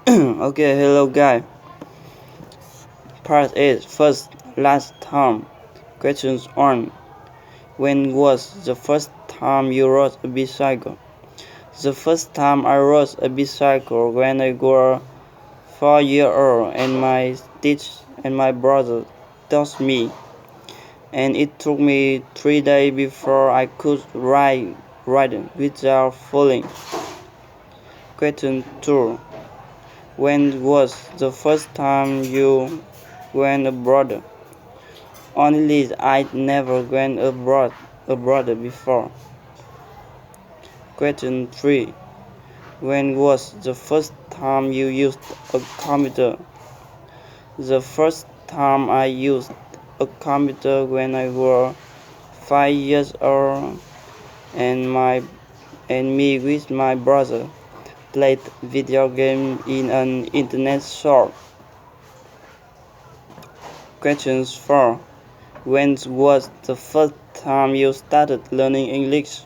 Okay, hello guy. Part 8. First, last time. Questions 1. When was the first time you rode a bicycle? The first time I rode a bicycle when I was 4 years old and my brother taught me, and it took me 3 days before I could ride without falling. Question 2. When was the first time you went abroad? Honestly, I'd never went abroad before. Question 3. When was the first time you used a computer? The first time I used a computer when I was 5 years old and me with my brother played video game in an internet shop. Question 4. When was the first time you started learning English?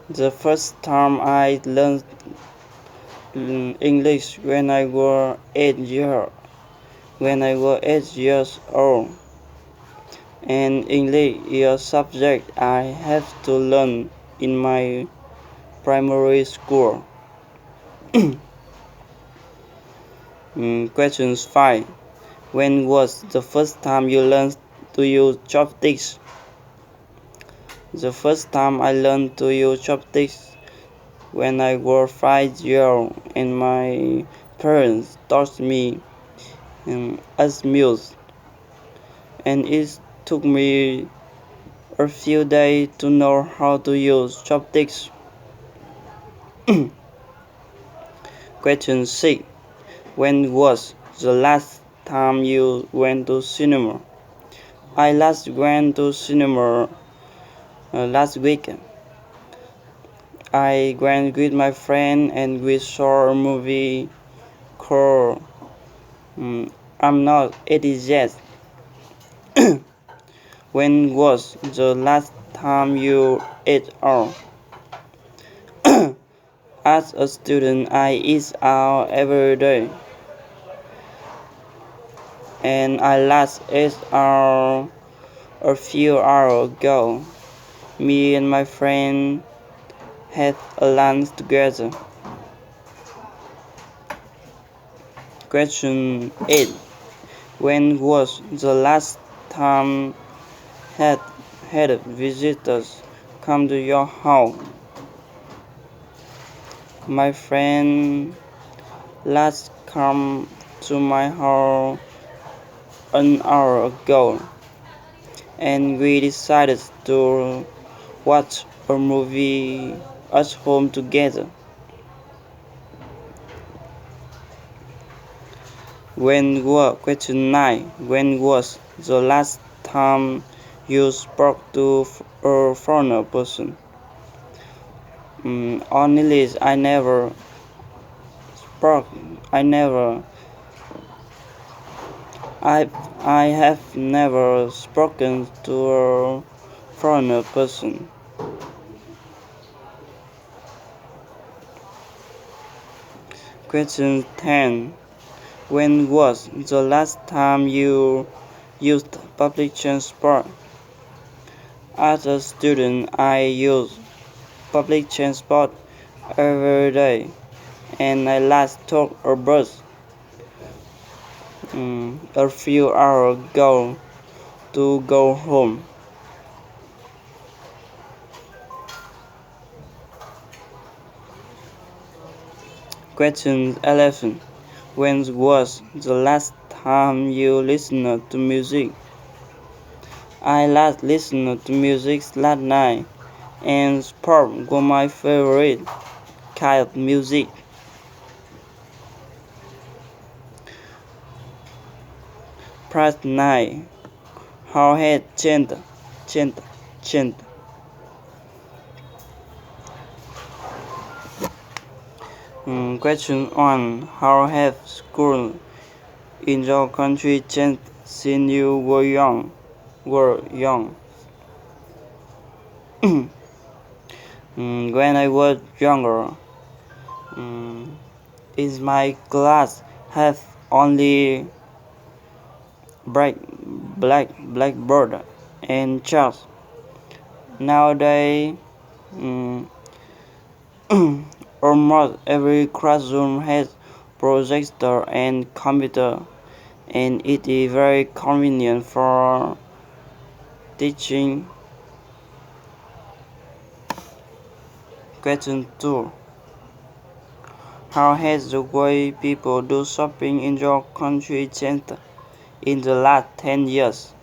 The first time I learned English when I was 8 years old, and English is a subject I have to learn in my primary school. Questions 5. When was the first time you learned to use chopsticks? The first time I learned to use chopsticks when I was 5 years old, and my parents taught me as meals, and it took me a few days to know how to use chopsticks. Question 6. When was the last time you went to cinema? I last went to cinema last weekend. I went with my friend and we saw a movie called I'm Not 80 Yet. When was the last time you ate out? As a student, I eat out every day, and I last ate out a few hours ago. Me and my friend had a lunch together. Question 8. When was the last time had visitors come to your house? My friend last come to my house an hour ago, and we decided to watch a movie at home together. Question 9. When was the last time you spoke to a foreign person? Honestly, I never spoke. I never. I have never spoken to a foreign person. Question 10. When was the last time you used public transport? As a student, I use public transport every day, and I last took a bus a few hours ago to go home. Question 11. When was the last time you listened to music? I last listened to music last night, and sport was my favorite kind of music. Past night, how had changed. Question 1. How have schools in your country changed since you were young? When I was younger, Is my class have only blackboard and charts. Nowadays, mm, almost every classroom has projector and computer, and it is very convenient for teaching. Question 2. How has the way people do shopping in your country changed in the last 10 years?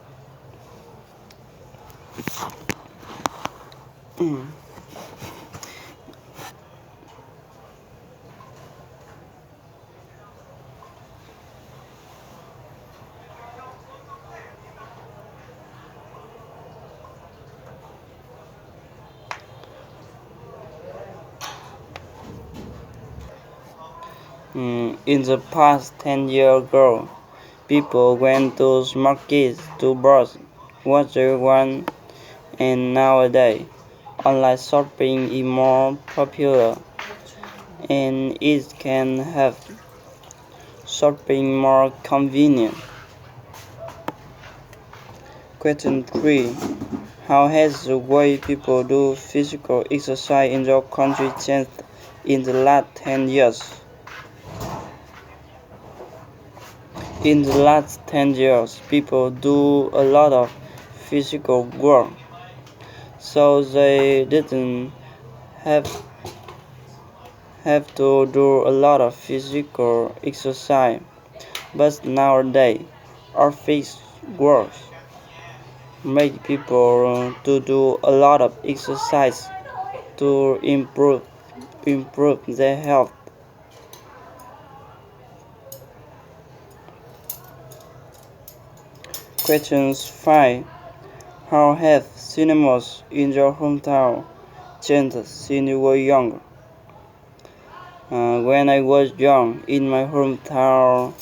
In the past 10 years ago, people went to markets to browse what they want, and nowadays, online shopping is more popular, and it can have shopping more convenient. Question 3. How has the way people do physical exercise in your country changed in the last 10 years? In the last 10 years, people do a lot of physical work, so they didn't have, have to do a lot of physical exercise. But nowadays, office work make people to do a lot of exercise to improve their health. Questions 5. How have cinemas in your hometown changed since you were younger? When I was young, in my hometown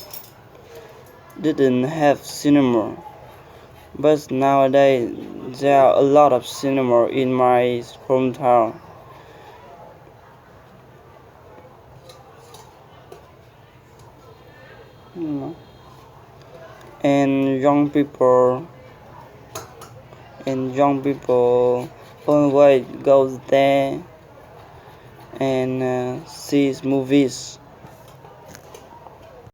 didn't have cinema, but nowadays there are a lot of cinema in my hometown. And young people always goes there and sees movies.